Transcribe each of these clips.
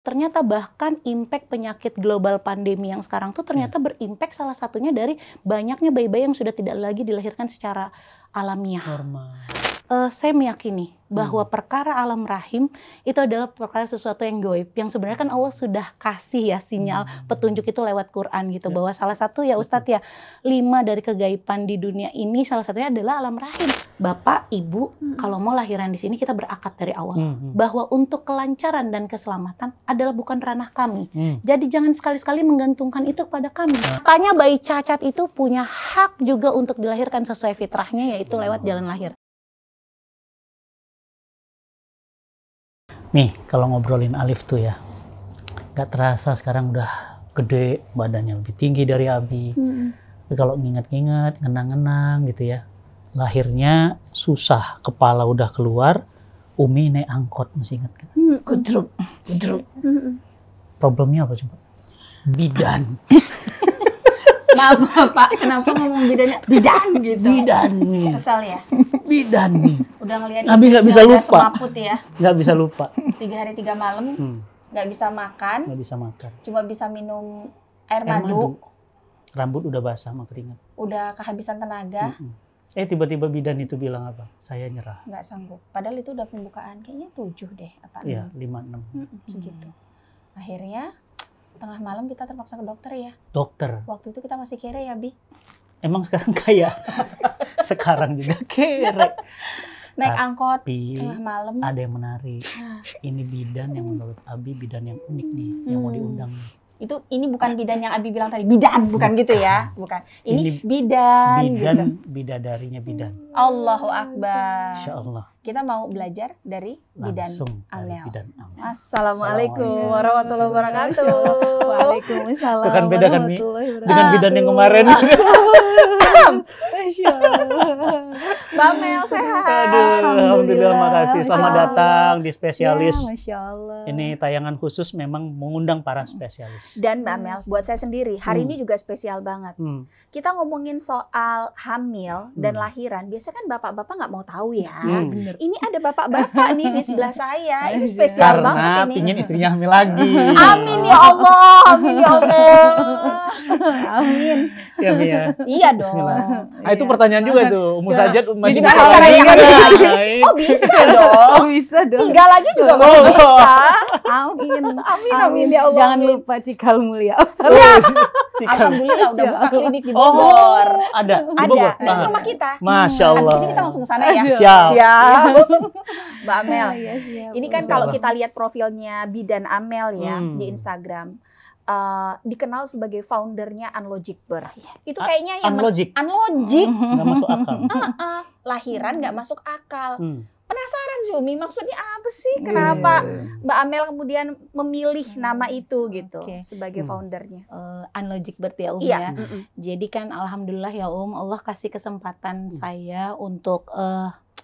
Ternyata bahkan impact penyakit global pandemi yang sekarang tuh ternyata berimpact salah satunya dari banyaknya bayi-bayi yang sudah tidak lagi dilahirkan secara alamiah. Normal. Saya meyakini bahwa perkara alam rahim itu adalah perkara sesuatu yang gaib, yang sebenarnya kan Allah sudah kasih ya sinyal petunjuk itu lewat Quran gitu, bahwa salah satu ya Ustadz ya 5 dari kegaiban di dunia ini salah satunya adalah alam rahim. Bapak, Ibu, kalau mau lahiran di sini kita berakad dari awal bahwa untuk kelancaran dan keselamatan adalah bukan ranah kami. Jadi jangan sekali-sekali menggantungkan itu kepada kami. Makanya bayi cacat itu punya hak juga untuk dilahirkan sesuai fitrahnya, yaitu lewat jalan lahir. Nih, kalau ngobrolin Alif tuh ya, gak terasa sekarang udah gede, badannya lebih tinggi dari Abi. Tapi kalau nginget-nginget, ngenang-ngenang gitu ya, lahirnya susah, kepala udah keluar, Umi naik angkot, masih inget kan? Kudruk. Problemnya apa coba? Bidan. Maaf Pak, kenapa ngomong bidannya bidan gitu? Bidan nih. Kesal ya? Bidan nih. Udah ngelihat Abi nggak bisa lupa. semaput ya? Nggak bisa lupa. 3 hari 3 malam, nggak bisa makan. Nggak bisa makan. Cuma bisa minum air madu. Rambut udah basah sama keringat. Udah kehabisan tenaga. Tiba-tiba bidan itu bilang apa? Saya nyerah. Nggak sanggup. Padahal itu udah pembukaan. Kayaknya 7 deh. Apa? Iya, 5-6. Segitu. Akhirnya tengah malam kita terpaksa ke dokter ya. Dokter. Waktu itu kita masih kere ya, Bi. Emang sekarang kaya? Sekarang juga kere. Naik angkot Tapi tengah malam. ada yang menarik. Ini bidan yang menurut Abi bidan yang unik nih, yang mau diundang. Ini bukan bidan yang Abi bilang tadi. Bidan, bukan gitu ya. Bukan. Ini bidan. Bidan, Gitu. bidadarinya bidan. Allahu Akbar. Insya Allah. Kita mau belajar dari bidan Langsung dari Amel. bidan Amel. Assalamualaikum warahmatullahi wabarakatuh. Waalaikumsalam. Itu kan beda kan Mi? Dengan bidan yang kemarin. Masya Allah. Mbak Amel sehat. Aduh, alhamdulillah, makasih. Selamat datang di spesialis. Ya, Masya Allah. Ini tayangan khusus memang mengundang para spesialis. Dan Mbak Amel, buat saya sendiri, hari ini juga spesial banget. Kita ngomongin soal hamil dan lahiran. Biasanya kan bapak-bapak nggak mau tahu ya. Bener. Ini ada bapak-bapak nih di sebelah saya. Ini spesial banget Karena ini. pingin istrinya hamil lagi. Amin ya Allah, amin ya Allah. Amin. Ya Mi ya. Iya dong. Bismillah. Ah, itu pertanyaan juga tuh. Ummu Sajat masih Jadi bisa cara yang lain. Oh bisa dong. Oh bisa dong. 3 lagi juga masih bisa. Amin. Amin ya Allah. Jangan lupa Cikal Mulia. Alhamdulillah udah buka klinik di Oh, Bogor. ada. Di Ada, Bogor? dekat Ah. rumah kita. Masya Habis Allah. ini kita langsung ke sana ya. Siap. Mbak Amel. Iya, siap. Ini kan Masya kalau Allah. kita lihat profilnya Bidan Amel ya di Instagram. Dikenal sebagai foundernya Unlogic Birth. Itu kayaknya yang Unlogic. Unlogic. Nggak masuk akal. Lahiran nggak masuk akal. Hmm. Penasaran sih Umi, maksudnya apa sih? Kenapa Mbak Amel kemudian memilih nama itu gitu sebagai foundernya? Unlogic Birth ya Iya. ya. Jadi kan alhamdulillah ya Allah kasih kesempatan saya untuk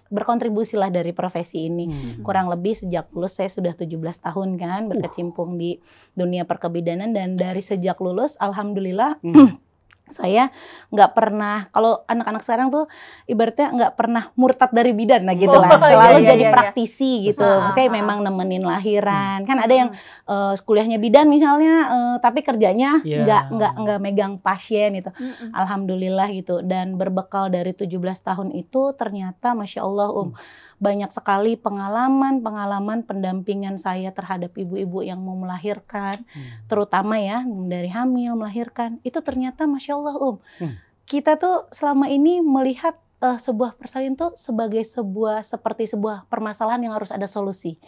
berkontribusi lah dari profesi ini. Kurang lebih sejak lulus saya sudah 17 tahun kan berkecimpung di dunia perkebidanan, dan dari sejak lulus alhamdulillah saya nggak pernah, kalau anak-anak sekarang tuh ibaratnya nggak pernah murtad dari bidan, nah gitu lah. Selalu jadi praktisi gitu. Saya memang nemenin lahiran. Kan ada yang kuliahnya bidan misalnya, tapi kerjanya nggak megang pasien gitu. Alhamdulillah gitu. Dan berbekal dari 17 tahun itu ternyata Masya Allah banyak sekali pengalaman pendampingan saya terhadap ibu-ibu yang mau melahirkan, terutama ya dari hamil, melahirkan. Itu ternyata Masya Allah kita tuh selama ini melihat sebuah persalinan tuh sebagai seperti sebuah permasalahan yang harus ada solusi.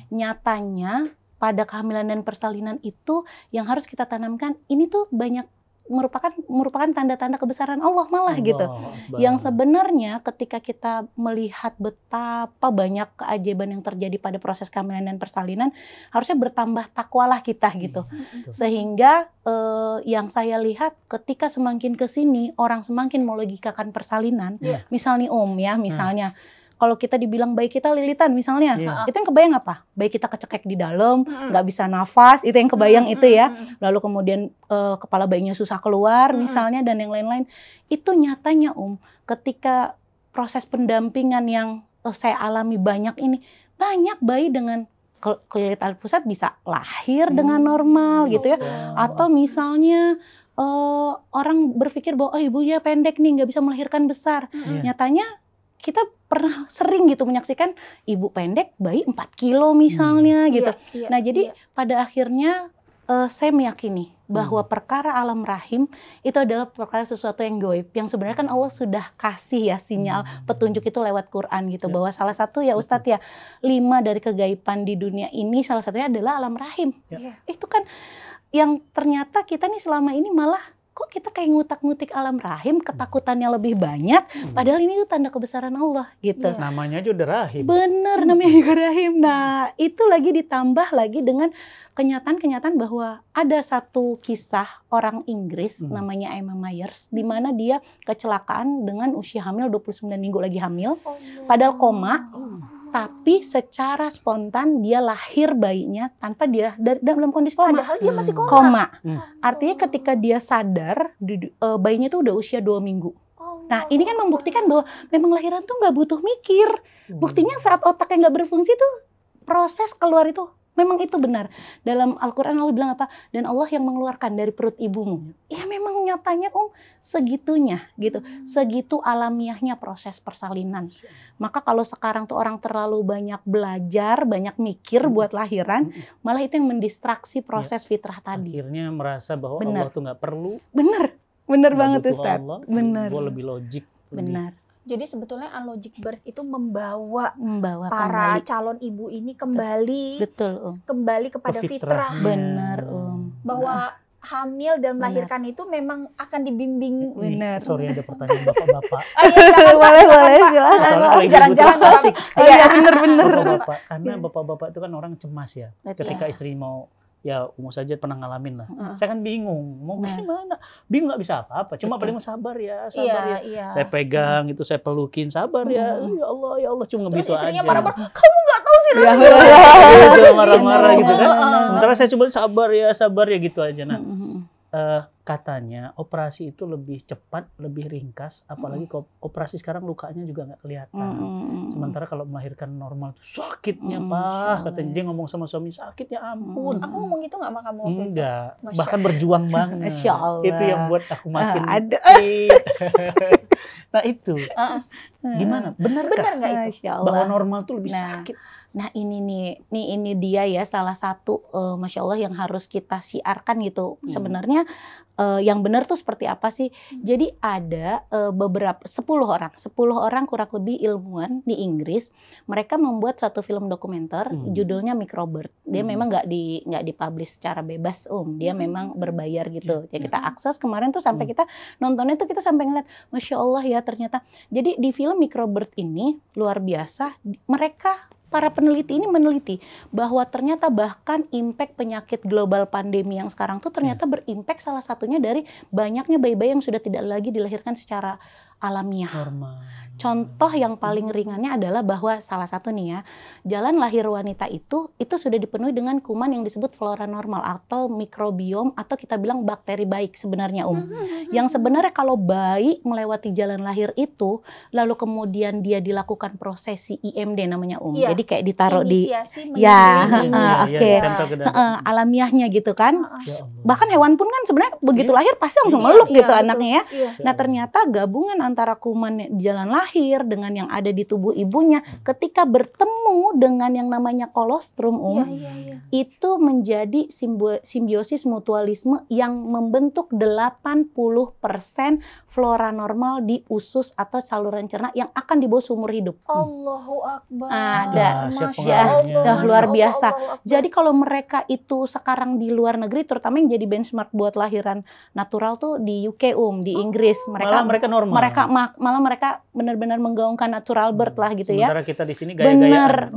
Nyatanya pada kehamilan dan persalinan itu yang harus kita tanamkan, ini tuh banyak merupakan tanda-tanda kebesaran Allah malah gitu. Yang sebenarnya ketika kita melihat betapa banyak keajaiban yang terjadi pada proses kehamilan dan persalinan, harusnya bertambah takwalah kita gitu. Sehingga yang saya lihat ketika semakin kesini orang semakin melogikakan persalinan, misalnya misalnya kalau kita dibilang bayi kita lilitan misalnya, itu yang kebayang apa? Bayi kita kecekek di dalam, nggak bisa nafas, itu yang kebayang itu ya. Lalu kemudian kepala bayinya susah keluar misalnya, dan yang lain-lain. Itu nyatanya ketika proses pendampingan yang saya alami banyak ini, banyak bayi dengan Kulit Al-Pusat bisa lahir dengan normal gitu ya. Atau misalnya orang berpikir bahwa ibunya pendek nih, nggak bisa melahirkan besar. Nyatanya kita pernah sering gitu menyaksikan ibu pendek, bayi 4 kilo misalnya gitu. Nah jadi pada akhirnya saya meyakini bahwa perkara alam rahim itu adalah perkara sesuatu yang gaib, yang sebenarnya kan Allah sudah kasih ya sinyal petunjuk itu lewat Quran gitu, bahwa salah satu ya Ustadz ya 5 dari kegaiban di dunia ini salah satunya adalah alam rahim. Itu kan yang ternyata kita nih selama ini malah kok kita kayak ngutak-ngutik alam rahim, ketakutannya lebih banyak, padahal ini tuh tanda kebesaran Allah gitu. Namanya aja udah rahim. Bener, namanya juga rahim. Nah itu lagi ditambah lagi dengan kenyataan-kenyataan bahwa ada satu kisah orang Inggris namanya Emma Myers, di mana dia kecelakaan dengan usia hamil 29 minggu lagi hamil, padahal koma. Tapi secara spontan dia lahir bayinya tanpa dia dalam kondisi koma. Padahal dia masih koma. Artinya ketika dia sadar bayinya itu udah usia 2 minggu. Nah ini kan membuktikan bahwa memang lahiran tuh nggak butuh mikir. Buktinya saat otaknya nggak berfungsi tuh proses keluar itu memang itu benar. Dalam Al-Quran Allah bilang apa? Dan Allah yang mengeluarkan dari perut ibumu. Ya memang nyatanya segitunya gitu. Segitu alamiahnya proses persalinan. Maka kalau sekarang tuh orang terlalu banyak belajar, banyak mikir buat lahiran, malah itu yang mendistraksi proses fitrah tadi. Akhirnya merasa bahwa Allah tuh nggak perlu. Bener banget Ustaz. Bener. Gue lebih logik. Benar. Jadi sebetulnya unlogic birth itu membawa para kembali. Calon ibu ini kembali, kembali kepada fitrah. Benar, bahwa hamil dan melahirkan itu memang akan dibimbing. Benar. Sorry ada pertanyaan bapak-bapak. Boleh silakan. Soalnya kalau Jalan-jalan asik. Iya benar. Bapak-bapak, karena bapak-bapak itu kan orang cemas ya. Ketika istri mau ya umum saja pernah ngalamin lah. Saya kan bingung, mau gimana? Bingung nggak bisa apa-apa. Cuma paling sabar ya. Saya pegang itu, saya pelukin, sabar ya. Ya Allah, cuma ngebisu aja. Istrinya marah-marah, kamu nggak tahu sih. Marah-marah gitu kan. Sementara saya coba sabar ya gitu aja. Nah, katanya operasi itu lebih cepat, lebih ringkas, apalagi operasi sekarang lukanya juga nggak kelihatan. Sementara kalau melahirkan normal tuh sakitnya katanya dia ngomong sama suami sakitnya ampun. Aku ngomong gitu nggak sama kamu waktu itu? Enggak, bahkan berjuang banget. Itu yang buat aku makin Nah itu, gimana? Benarkah nggak itu? Bahwa normal tuh lebih sakit? Nah ini dia ya salah satu Masya Allah yang harus kita siarkan gitu. Sebenarnya yang benar tuh seperti apa sih? Jadi ada beberapa 10 orang kurang lebih ilmuwan di Inggris. Mereka membuat satu film dokumenter judulnya Microbirth. Dia memang nggak dipublish secara bebas dia memang berbayar gitu. Ya kita akses kemarin tuh sampai kita nontonnya tuh kita sampai ngeliat Masya Allah ya ternyata. Jadi di film Microbirth ini luar biasa. Para peneliti ini meneliti bahwa ternyata bahkan impact penyakit global pandemi yang sekarang tuh ternyata berimpact salah satunya dari banyaknya bayi-bayi yang sudah tidak lagi dilahirkan secara alamiah. Contoh yang paling ringannya adalah bahwa salah satu nih ya, jalan lahir wanita itu sudah dipenuhi dengan kuman yang disebut flora normal atau mikrobiom atau kita bilang bakteri baik sebenarnya Yang sebenarnya kalau bayi melewati jalan lahir itu, lalu kemudian dia dilakukan prosesi IMD namanya Jadi kayak ditaruh alamiahnya gitu kan. Bahkan hewan pun kan sebenarnya begitu lahir pasti langsung meluk gitu anaknya ya. Nah ternyata gabungan antara kuman di jalan lahir dengan yang ada di tubuh ibunya ketika bertemu dengan yang namanya kolostrum itu menjadi simbiosis mutualisme yang membentuk 80% flora normal di usus atau saluran cerna yang akan dibawa seumur hidup. Allahu Akbar. Luar biasa. Jadi kalau mereka itu sekarang di luar negeri terutama yang jadi benchmark buat lahiran natural tuh di UK di Inggris mereka normal. Malah mereka benar-benar menggaungkan natural birth lah gitu ya. Sementara kita di sini gaya-gayaan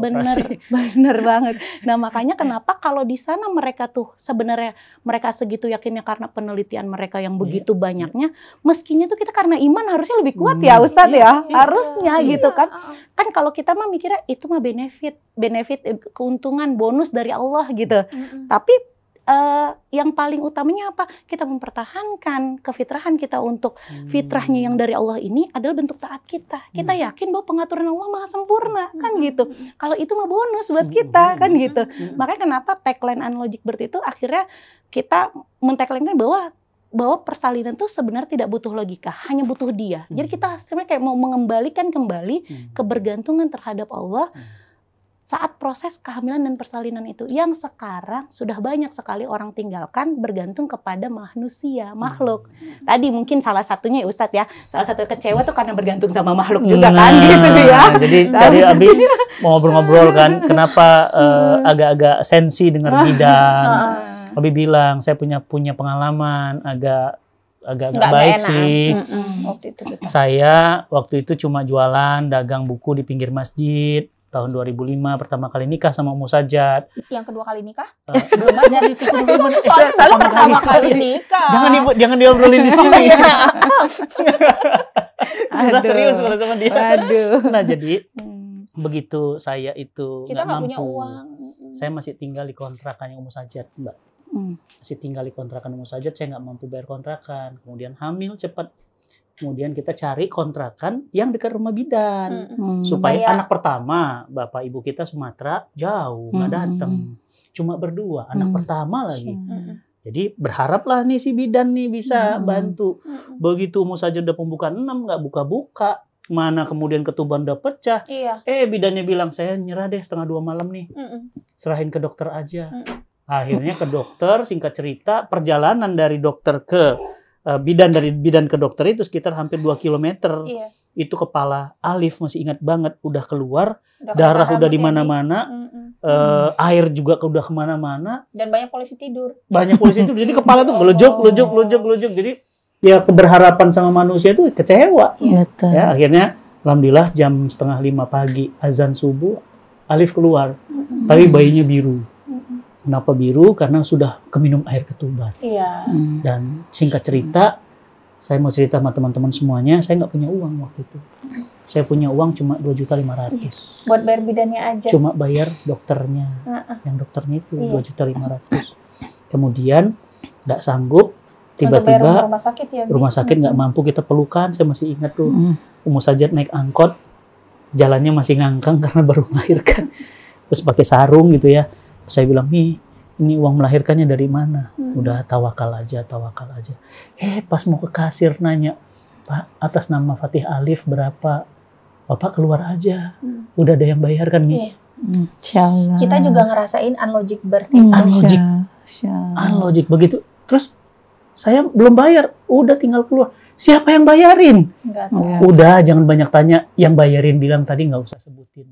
bener banget. Nah makanya kenapa kalau di sana mereka tuh sebenarnya mereka segitu yakinnya karena penelitian mereka yang begitu banyaknya, meskinya tuh kita karena iman harusnya lebih kuat ya Ustadz harusnya gitu kan. Kan kalau kita mah mikirnya itu mah benefit keuntungan bonus dari Allah gitu. Tapi yang paling utamanya apa? Kita mempertahankan kefitrahan kita untuk fitrahnya yang dari Allah ini adalah bentuk taat kita. Kita yakin bahwa pengaturan Allah maha sempurna, kan gitu. Kalau itu mah bonus buat kita, kan gitu. Makanya kenapa tagline Unlogic Bird itu akhirnya kita men-tagline-kan bahwa persalinan itu sebenarnya tidak butuh logika, hanya butuh dia. Jadi kita sebenarnya kayak mau mengembalikan kembali kebergantungan terhadap Allah saat proses kehamilan dan persalinan itu, yang sekarang sudah banyak sekali orang tinggalkan bergantung kepada manusia, makhluk. Tadi mungkin salah satunya ya Ustadz ya, salah satu kecewa tuh karena bergantung sama makhluk juga kan gitu ya. Jadi tadi Abi mau ngobrol-ngobrol kan, kenapa agak-agak sensi dengar bidan. Abi bilang saya punya pengalaman agak baik sih. Waktu itu kita. Saya waktu itu cuma jualan dagang buku di pinggir masjid. Tahun 2005 pertama kali nikah sama Umu Sajat. Yang kedua kali nikah? Belum ada. Soalnya pertama kali nikah. Jangan diobrolin di sini. Susah serius kalau sama dia. Aduh. Nah jadi begitu saya itu kita nggak punya mampu. uang. Saya masih tinggal di kontrakan yang Umu Sajat, Mbak. Masih tinggal di kontrakan Umu Sajat, saya nggak mampu bayar kontrakan. Kemudian hamil cepat. Kemudian kita cari kontrakan yang dekat rumah bidan. Supaya anak pertama, bapak ibu kita Sumatera, jauh, nggak datang. Cuma berdua, anak pertama lagi. Jadi berharaplah nih si bidan nih bisa bantu. Begitu Umu Sajat udah pembukaan 6, nggak buka-buka. Mana kemudian ketuban udah pecah. Bidannya bilang, saya nyerah deh 1:30 malam nih. Serahin ke dokter aja. Akhirnya ke dokter, singkat cerita, perjalanan dari dokter ke bidan, dari bidan ke dokter itu sekitar hampir 2 kilometer. Itu kepala Alif masih ingat banget, udah keluar, darah udah di mana-mana, air juga udah kemana-mana. Dan banyak polisi tidur. Jadi kepala tuh gelojok. Jadi ya keberharapan sama manusia itu kecewa. Ya akhirnya alhamdulillah jam 4:30 pagi azan subuh Alif keluar, tapi bayinya biru. Kenapa biru? Karena sudah keminum air ketuban. Dan singkat cerita, saya mau cerita sama teman-teman semuanya, saya nggak punya uang waktu itu. Saya punya uang cuma 2.500.000. Buat bayar bidannya aja. Cuma bayar dokternya. Yang dokternya itu 2.500.000. Kemudian nggak sanggup, tiba-tiba rumah sakit nggak mampu, kita pelukan. Saya masih ingat tuh, Umu Sajat naik angkot, jalannya masih ngangkang karena baru melahirkan. Terus pakai sarung gitu ya. Saya bilang, ini uang melahirkannya dari mana? Udah tawakal aja. Pas mau ke kasir nanya, Pak, atas nama Fatih Alif berapa? Bapak keluar aja. Udah ada yang bayar kan, Mi? Insyaallah. Kita juga ngerasain Unlogic Bird. Unlogic begitu. Terus saya belum bayar, udah tinggal keluar. Siapa yang bayarin? Udah, jangan banyak tanya. Yang bayarin bilang tadi nggak usah sebutin.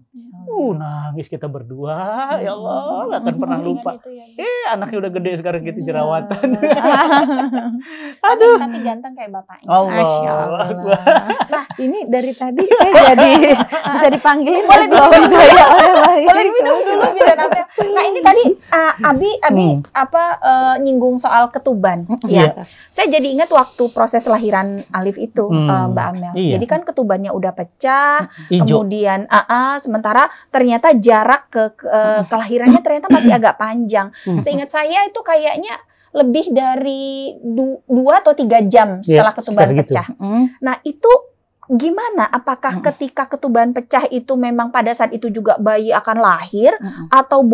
Nangis kita berdua, ya Allah, nggak akan pernah lupa. Anaknya udah gede sekarang gitu, jerawatan. Aduh. Tapi ganteng kayak bapaknya. Allah. Nah, ini dari tadi saya jadi bisa dipanggilin boleh suami saya. Boleh minum dulu bidan apa? Nah ini tadi Abi nyinggung soal ketuban. Ya. Saya jadi ingat waktu proses lahiran Alif itu, Mbak Amel. Jadi kan ketubannya udah pecah, kemudian sementara ternyata jarak ke kelahirannya ternyata masih agak panjang. Seingat saya itu kayaknya lebih dari 2 atau 3 jam setelah ketuban pecah. Nah itu gimana? Apakah ketika ketuban pecah itu memang pada saat itu juga bayi akan lahir, atau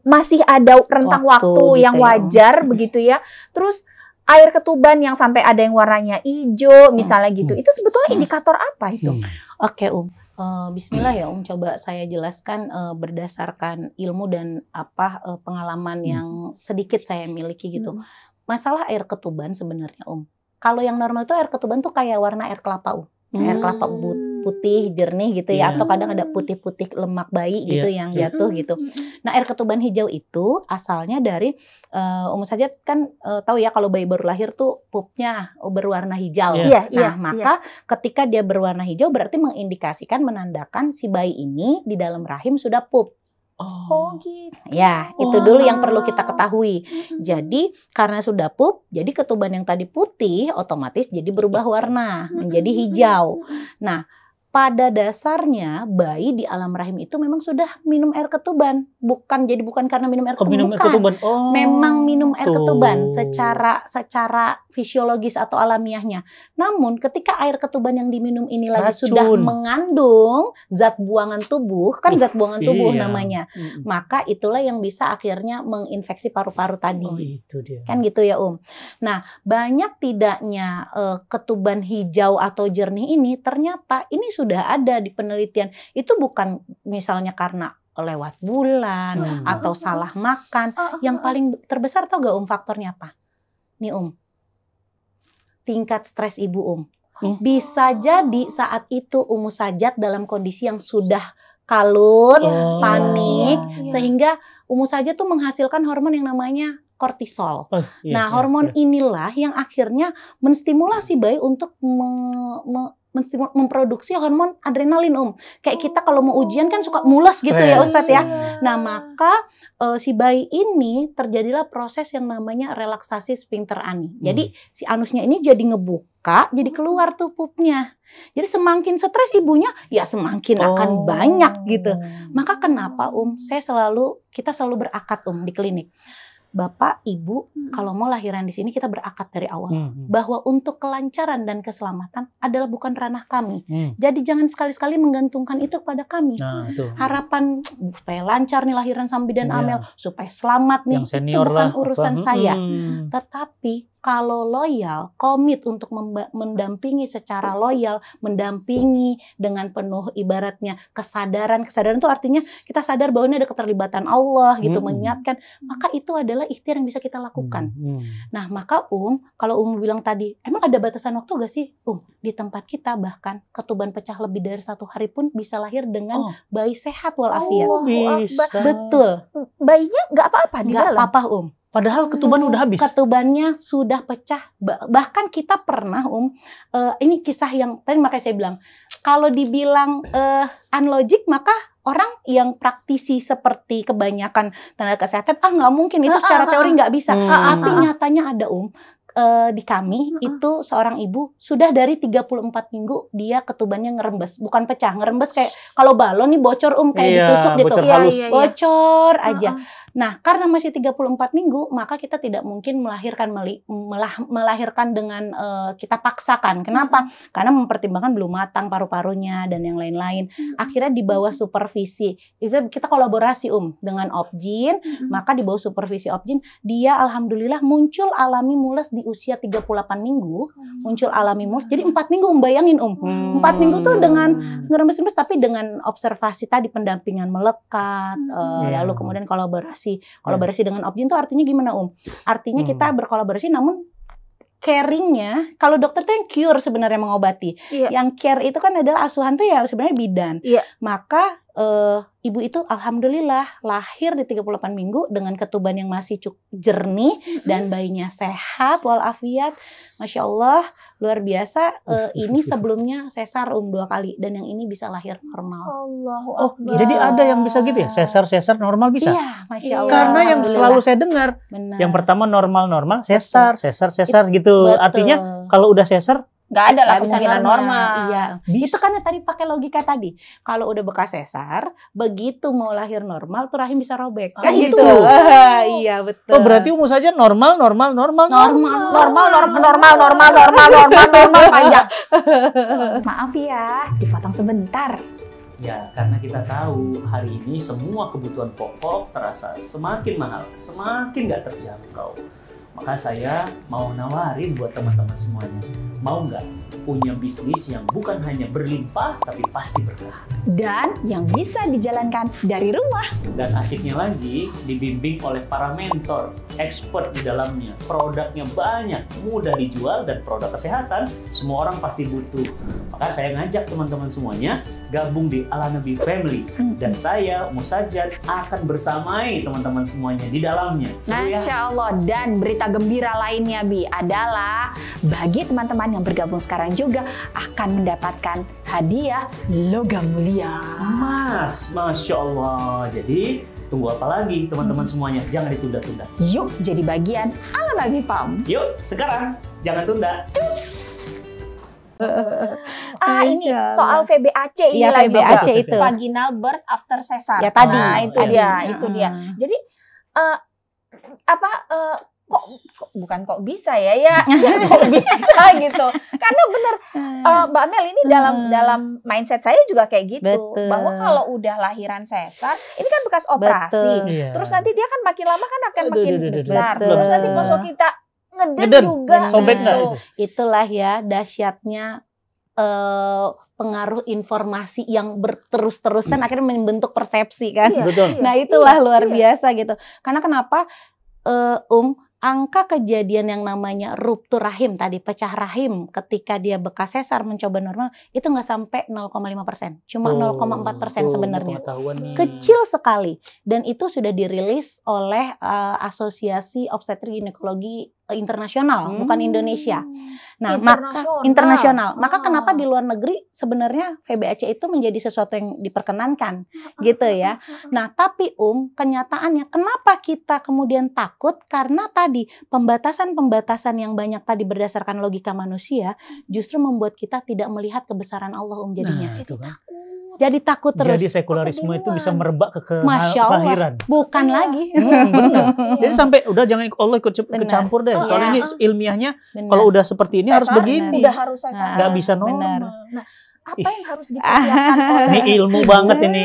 masih ada rentang waktu yang wajar begitu ya? Terus air ketuban yang sampai ada yang warnanya hijau misalnya gitu, itu sebetulnya indikator apa itu? Oke, Bismillah ya coba saya jelaskan berdasarkan ilmu dan pengalaman yang sedikit saya miliki gitu. Masalah air ketuban sebenarnya kalau yang normal itu air ketuban tuh kayak warna air kelapa air kelapa putih jernih gitu ya, atau kadang ada putih-putih lemak bayi gitu yang jatuh gitu. Nah air ketuban hijau itu asalnya dari Umu Sajat kan tahu ya kalau bayi baru lahir tuh pupnya berwarna hijau. Maka ketika dia berwarna hijau berarti mengindikasikan, menandakan si bayi ini di dalam rahim sudah pup. Oh gitu. Ya, itu dulu yang perlu kita ketahui. Jadi karena sudah pup, jadi ketuban yang tadi putih otomatis jadi berubah warna menjadi hijau. Nah, pada dasarnya bayi di alam rahim itu memang sudah minum air ketuban, bukan karena minum air ketuban, memang minum air ketuban secara fisiologis atau alamiahnya. Namun ketika air ketuban yang diminum ini lagi sudah mengandung zat buangan tubuh, kan zat buangan tubuh namanya, maka itulah yang bisa akhirnya menginfeksi paru-paru tadi. Itu dia. Kan gitu ya Nah, banyak tidaknya ketuban hijau atau jernih ini ternyata ini sudah ada di penelitian. Itu bukan misalnya karena lewat bulan atau salah makan. Yang paling terbesar tau gak faktornya apa? Nih tingkat stres ibu Bisa jadi saat itu Sajat dalam kondisi yang sudah kalut, panik, sehingga Sajat tuh menghasilkan hormon yang namanya kortisol. Nah, hormon inilah yang akhirnya menstimulasi bayi untuk memproduksi hormon adrenalin Kayak kita kalau mau ujian kan suka mules gitu ya Ustadz ya. Nah maka si bayi ini terjadilah proses yang namanya relaksasi sphincter ani. Jadi si anusnya ini jadi ngebuka, jadi keluar tuh pupnya. Jadi semakin stres ibunya ya semakin akan banyak gitu. Maka kenapa kita selalu berakad di klinik. Bapak, Ibu, kalau mau lahiran di sini kita berakad dari awal bahwa untuk kelancaran dan keselamatan adalah bukan ranah kami. Jadi jangan sekali-sekali menggantungkan itu kepada kami. Harapan supaya lancar nih lahiran sama bidan Amel, supaya selamat nih, itu bukan urusan saya. Tetapi kalau loyal, komit untuk mendampingi secara loyal, mendampingi dengan penuh ibaratnya kesadaran itu artinya kita sadar bahwa ini ada keterlibatan Allah gitu, mengingatkan, maka itu adalah ikhtiar yang bisa kita lakukan. Nah maka kalau bilang tadi, emang ada batasan waktu gak sih? Di tempat kita bahkan ketuban pecah lebih dari 1 hari pun bisa lahir dengan bayi sehat walafiat. Betul. Bayinya nggak apa-apa di dalam? Nggak apa-apa Padahal ketuban udah habis. Ketubannya sudah pecah. Bahkan kita pernah ini kisah yang tadi makanya saya bilang, kalau dibilang unlogic maka orang yang praktisi seperti kebanyakan tenaga kesehatan, nggak mungkin itu secara teori nggak bisa. Tapi nyatanya ada di kami itu seorang ibu sudah dari 34 minggu dia ketubannya ngerembes, bukan pecah, ngerembes kayak kalau balon nih bocor kayak ditusuk gitu. Bocor aja. Nah, karena masih 34 minggu, maka kita tidak mungkin melahirkan dengan kita paksakan. Kenapa? Karena mempertimbangkan belum matang paru-parunya dan yang lain-lain. Akhirnya di bawah supervisi. Itu kita kolaborasi dengan Opjin, maka di bawah supervisi Opjin, dia alhamdulillah muncul alami mules di usia 38 minggu. Muncul alami mules. Jadi 4 minggu bayangin 4 minggu tuh dengan ngerembes-rembes tapi dengan observasi tadi, pendampingan melekat, lalu kemudian kolaborasi dengan Opjin itu artinya gimana Artinya kita berkolaborasi namun caringnya, kalau dokter tuh yang cure sebenarnya mengobati, yang care itu kan adalah asuhan tuh ya sebenarnya bidan. Maka ibu itu alhamdulillah lahir di 38 minggu dengan ketuban yang masih jernih dan bayinya sehat walafiat. Masya Allah, luar biasa. Ini sebelumnya sesar 2 kali dan yang ini bisa lahir normal. Gitu. Jadi ada yang bisa gitu ya? Sesar normal bisa? Iya, Masya Allah. Karena yang selalu saya dengar, yang pertama normal, sesar gitu. Betul. Artinya kalau udah sesar nggak ada lah kemungkinan normal. Iya. Itu karena tadi pakai logika tadi. Kalau udah bekas sesar, begitu mau lahir normal tuh rahim bisa robek. Kan gitu. Iya, betul. Berarti saja normal panjang. Maaf ya, dipotong sebentar. Ya, karena kita tahu hari ini semua kebutuhan pokok terasa semakin mahal, semakin nggak terjangkau. Maka saya mau nawarin buat teman-teman semuanya, mau nggak punya bisnis yang bukan hanya berlimpah tapi pasti berkah dan yang bisa dijalankan dari rumah. Dan asiknya lagi dibimbing oleh para mentor, expert di dalamnya, produknya banyak, mudah dijual dan produk kesehatan semua orang pasti butuh. Maka saya ngajak teman-teman semuanya gabung di Al-Hanabi Family dan saya Sajat akan bersamai teman-teman semuanya di dalamnya. Masya Allah. Dan berita gembira lainnya Bi adalah bagi teman-teman yang bergabung sekarang juga akan mendapatkan hadiah logam mulia. Masya Allah. Jadi tunggu apa lagi teman-teman semuanya? Jangan ditunda-tunda. Yuk jadi bagian Al-Hanabi Fam. Yuk sekarang, jangan tunda. Cus. Ini soal VBAC ini ya, lagi VBAC juga. itu. Vaginal birth after sesar. Ya tadi. Nah, itu tadi. dia, itu dia. Jadi kok bisa ya kok bisa gitu. Karena bener Mbak Mel ini dalam mindset saya juga kayak gitu. Betul. Bahwa kalau udah lahiran sesar, ini kan bekas operasi. Iya. Terus nanti dia kan makin lama kan akan makin besar. Betul. Terus nanti pas kita ngeden juga. Sobek nggak gitu. itu? Itulah ya dahsyatnya pengaruh informasi yang berterus-terusan akhirnya membentuk persepsi kan. Iya, Betul. iya. Nah itulah luar iya. biasa gitu. Karena kenapa angka kejadian yang namanya ruptur rahim tadi, pecah rahim ketika dia bekas sesar mencoba normal itu nggak sampai 0,5%, cuma 0,4% sebenarnya. Kecil sekali, dan itu sudah dirilis oleh Asosiasi Obstetrik Ginekologi Internasional, bukan Indonesia. Nah, internasional. Maka kenapa di luar negeri sebenarnya VBAC itu menjadi sesuatu yang diperkenankan, gitu ya. Nah, tapi kenyataannya kenapa kita kemudian takut? Karena tadi pembatasan-pembatasan yang banyak tadi berdasarkan logika manusia justru membuat kita tidak melihat kebesaran Allah jadinya. Nah, itu kan. Jadi takut terus. Jadi sekularisme itu bisa merebak ke Masya Allah. kelahiran. Bukan lagi. Benar. Jadi sampai udah jangan Allah ikut kecampur deh. Soalnya ini ilmiahnya kalau udah seperti ini harus begini. Udah harus sesar. Nggak bisa normal. Benar. Nah, apa yang harus dipersiapkan oleh Ini ilmu banget ini.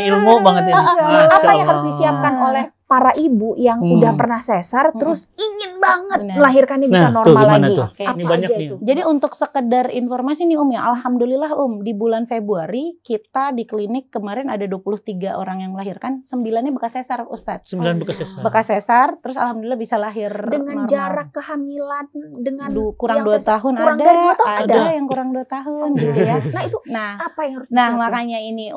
apa yang harus disiapkan oleh para ibu yang udah pernah sesar terus ingin banget melahirkannya bisa normal lagi. Oke. Ini banyak nih. Jadi untuk sekedar informasi nih ya, alhamdulillah di bulan Februari kita di klinik kemarin ada 23 orang yang melahirkan, 9-nya bekas sesar Ustadz. 9 bekas sesar. Bekas sesar, terus alhamdulillah bisa lahir dengan normal. jarak kehamilan dengan kurang 2 tahun kurang ada yang kurang 2 tahun gitu ya. Nah itu nah apa yang harus disiapkan? makanya ini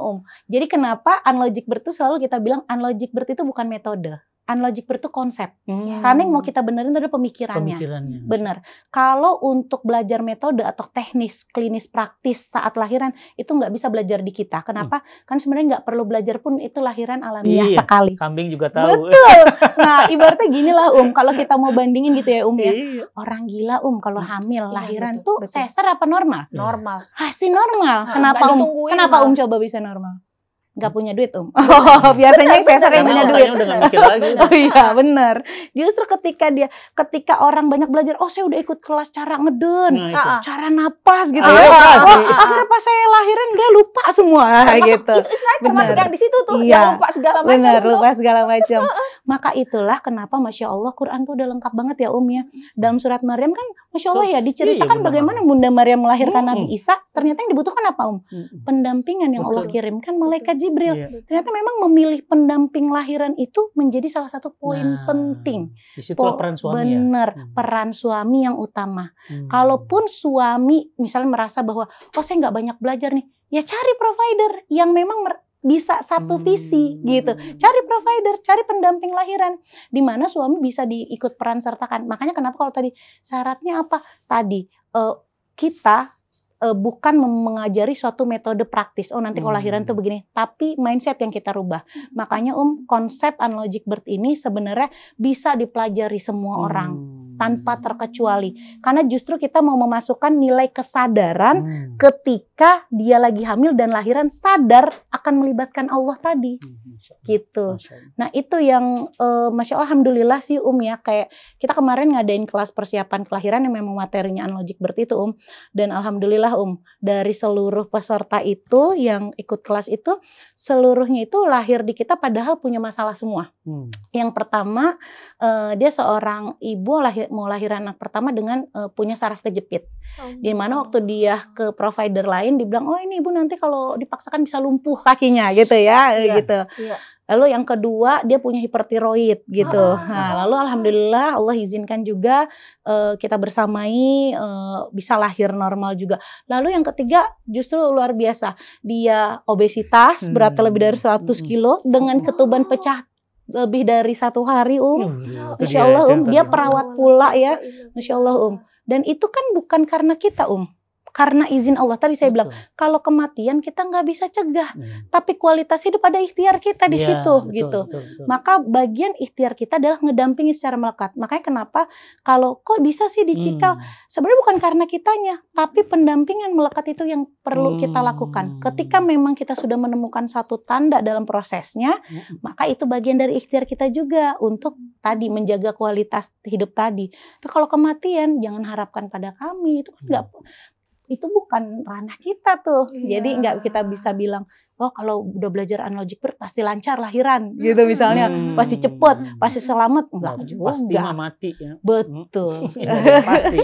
jadi kenapa unlogic birth itu selalu kita bilang unlogic birth itu bukan metode. Unlogic birth itu konsep. Karena yang mau kita benerin itu ada pemikirannya. Bener. Kalau untuk belajar metode atau teknis, klinis, praktis saat lahiran itu nggak bisa belajar di kita. Kenapa? Kan sebenarnya nggak perlu belajar pun itu lahiran alamiah sekali. Kambing juga tahu. Betul. Nah ibaratnya gini lah kalau kita mau bandingin gitu ya ya. Orang gila kalau hamil lahiran tuh sesar apa normal? Normal. Pasti normal. Kenapa Kenapa coba bisa normal? Nggak punya duit biasanya sesar yang punya duit. Udah nggak mikir lagi. Oh iya benar. Justru ketika orang banyak belajar, saya udah ikut kelas cara ngeden, cara napas gitu ya. Akhirnya pas saya lahiran udah lupa semua gitu. Itu saya termasuk yang di situ tuh, yang lupa segala macam. Benar, lupa segala macam. Maka itulah kenapa Masya Allah Quran tuh udah lengkap banget ya ya. Dalam surat Maryam kan Masya Allah ya diceritakan bagaimana Bunda Maryam melahirkan Nabi Isa. Ternyata yang dibutuhkan apa pendampingan yang Allah kirimkan malaikat Jibril. Ternyata memang memilih pendamping lahiran itu menjadi salah satu poin penting. Di situ peran suami peran suami yang utama. Kalaupun suami misalnya merasa bahwa saya nggak banyak belajar nih, ya cari provider yang memang bisa satu visi gitu. Cari provider, cari pendamping lahiran di mana suami bisa diikut peran sertakan. Makanya kenapa kalau tadi syaratnya apa? Tadi kita bukan mengajari suatu metode praktis. Nanti kalau lahiran tuh begini, tapi mindset yang kita rubah. Makanya konsep unlogic birth ini sebenarnya bisa dipelajari semua orang tanpa terkecuali. Karena justru kita mau memasukkan nilai kesadaran ketika dia lagi hamil dan lahiran sadar akan melibatkan Allah tadi. Gitu. Nah, itu yang Masya Allah alhamdulillah sih ya, kayak kita kemarin ngadain kelas persiapan kelahiran yang memang materinya unlogic birth itu dan alhamdulillah dari seluruh peserta itu yang ikut kelas itu seluruhnya itu lahir di kita padahal punya masalah semua. Yang pertama dia seorang ibu mau lahiran anak pertama dengan punya saraf kejepit. Di mana waktu dia ke provider lain dibilang ini ibu nanti kalau dipaksakan bisa lumpuh kakinya gitu ya gitu. Lalu yang kedua dia punya hipertiroid gitu. Nah, lalu alhamdulillah Allah izinkan juga kita bersamai bisa lahir normal juga. Lalu yang ketiga justru luar biasa. Dia obesitas, beratnya lebih dari 100 kilo dengan ketuban pecah lebih dari 1 hari Masya Allah dia perawat pula ya. Masya Allah Dan itu kan bukan karena kita karena izin Allah. Tadi saya bilang, kalau kematian kita nggak bisa cegah, tapi kualitas hidup ada ikhtiar kita di situ, gitu. Betul. Maka bagian ikhtiar kita adalah ngedampingi secara melekat. Makanya kenapa kalau kok bisa sih dicikal? Sebenarnya bukan karena kitanya, tapi pendampingan melekat itu yang perlu kita lakukan. Ketika memang kita sudah menemukan satu tanda dalam prosesnya, maka itu bagian dari ikhtiar kita juga untuk tadi menjaga kualitas hidup tadi. Tapi kalau kematian, jangan harapkan pada kami, itu kan nggak. Itu bukan ranah kita tuh. Jadi nggak kita bisa bilang, oh kalau udah belajar analogic birth pasti lancar lahiran gitu misalnya, pasti cepet, pasti selamat. Enggak juga. Pasti mati ya. Betul. Pasti.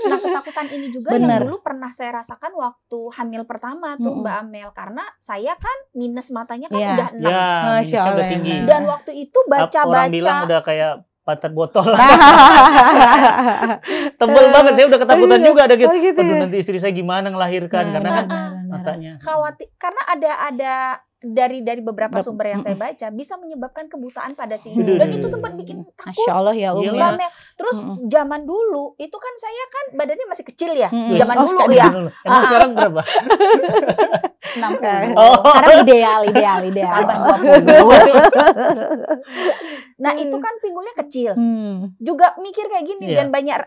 Nah, ketakutan ini juga yang dulu pernah saya rasakan waktu hamil pertama tuh Mbak Amel, karena saya kan minus matanya kan udah 6. Masya Allah. Tinggi. Dan waktu itu baca-baca. Orang bilang udah kayak patat botol. Tebel banget, saya udah ketakutan juga ada gitu. Aduh, nanti istri saya gimana ngelahirkan karena kan matanya. Khawatir karena ada dari beberapa sumber yang saya baca bisa menyebabkan kebutaan pada si ibu, dan itu sempat bikin takut. Masya Allah ya Mbak Mel. Terus zaman dulu itu kan saya kan badannya masih kecil ya, zaman dulu ya. Emang sekarang berapa? 60. Sekarang ideal. Tambah 20. Nah itu kan pinggulnya kecil. Juga mikir kayak gini, dan banyak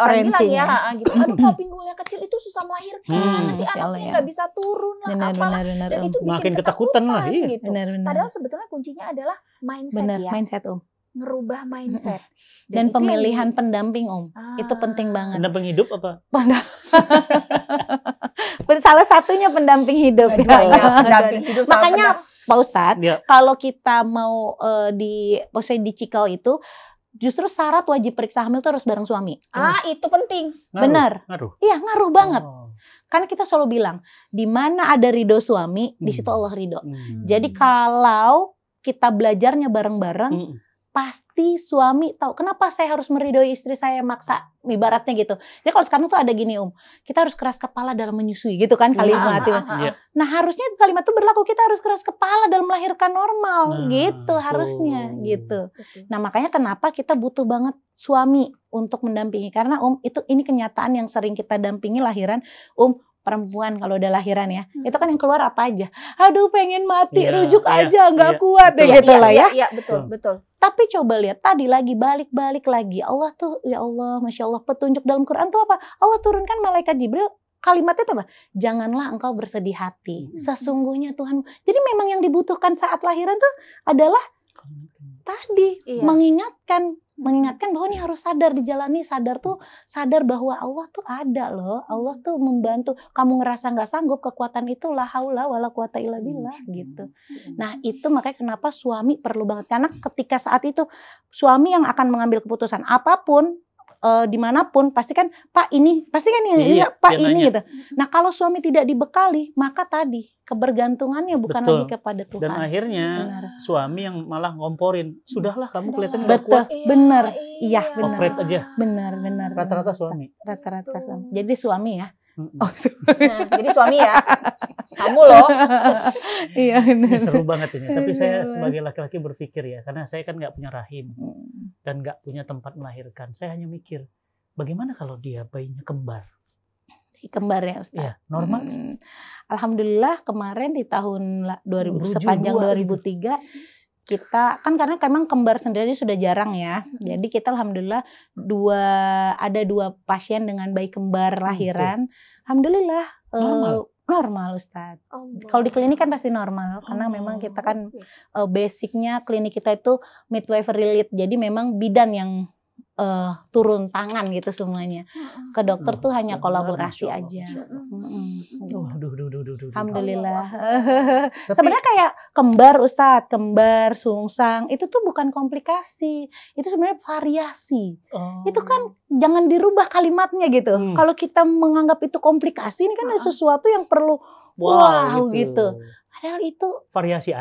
orang bilang ya, gitu. Aduh kalau pinggulnya kecil itu susah melahirkan, nanti anaknya nggak bisa turun lah, apalah. Dan itu bikin ketakutan lah. Gitu. Padahal sebetulnya kuncinya adalah mindset ya. Mindset Ngerubah mindset. Dan pemilihan pendamping itu penting banget. Pendamping hidup apa? Salah satunya pendamping hidup. Pendamping hidup. Makanya Pak Ustadz, kalau kita mau dicikal itu, justru syarat wajib periksa hamil itu harus bareng suami. Itu penting. Benar. Iya, ngaruh banget. Kan kita selalu bilang, di mana ada ridho suami, di situ Allah ridho. Jadi kalau kita belajarnya bareng-bareng, pasti suami tahu kenapa saya harus meridhoi istri saya maksa, ibaratnya gitu. Jadi kalau sekarang tuh ada gini kita harus keras kepala dalam menyusui gitu kan kalimat. Nah harusnya kalimat itu berlaku, kita harus keras kepala dalam melahirkan normal gitu harusnya gitu. Nah makanya kenapa kita butuh banget suami untuk mendampingi, karena ini kenyataan yang sering kita dampingi lahiran perempuan kalau udah lahiran ya, itu kan yang keluar apa aja, aduh pengen mati, rujuk aja nggak kuat ya gitu lah ya. Iya betul. Tapi coba lihat tadi lagi balik lagi, Allah tuh ya Allah, Masya Allah, petunjuk dalam Quran tuh apa? Allah turunkan malaikat Jibril, kalimatnya itu apa? Janganlah engkau bersedih hati, sesungguhnya Tuhan. Jadi memang yang dibutuhkan saat lahiran tuh adalah tadi mengingatkan bahwa ini harus sadar dijalani, sadar bahwa Allah tuh ada loh, Allah tuh membantu. Kamu ngerasa nggak sanggup, kekuatan itu la haula wala quwata illa billah gitu. Nah itu makanya kenapa suami perlu banget, karena ketika saat itu suami yang akan mengambil keputusan apapun, dimanapun pasti kan Pak ini, pasti kan Pak ini gitu. Nah kalau suami tidak dibekali, maka tadi kebergantungannya bukan lagi kepada Tuhan. Dan akhirnya suami yang malah ngomporin, sudahlah kamu kelihatan nggak kuat. Bener, iya benar. Operate aja. Benar. Rata-rata suami. Rata-rata suami. Jadi suami ya. Jadi suami ya, kamu loh. Iya benar. Ini seru banget ini. Tapi saya sebagai laki-laki berpikir ya, karena saya kan nggak punya rahim dan nggak punya tempat melahirkan. Saya hanya mikir, bagaimana kalau dia bayinya kembar? Kembar ya Ustaz? Iya, normal. Alhamdulillah kemarin di tahun sepanjang 2003 kita kan, karena memang kembar sendiri sudah jarang ya. Jadi kita alhamdulillah ada dua pasien dengan bayi kembar lahiran. Alhamdulillah normal Ustaz. Kalau di klinik kan pasti normal, karena memang kita kan basicnya klinik kita itu midwifery lead. Jadi memang bidan yang turun tangan gitu semuanya. Ke dokter tuh hanya kolaborasi aja. Alhamdulillah. Sebenarnya kayak kembar Ustadz, kembar, sungsang, itu tuh bukan komplikasi. Itu sebenarnya variasi. Itu kan jangan dirubah kalimatnya gitu. Kalau kita menganggap itu komplikasi, ini kan ada sesuatu yang perlu gitu. Padahal itu variasi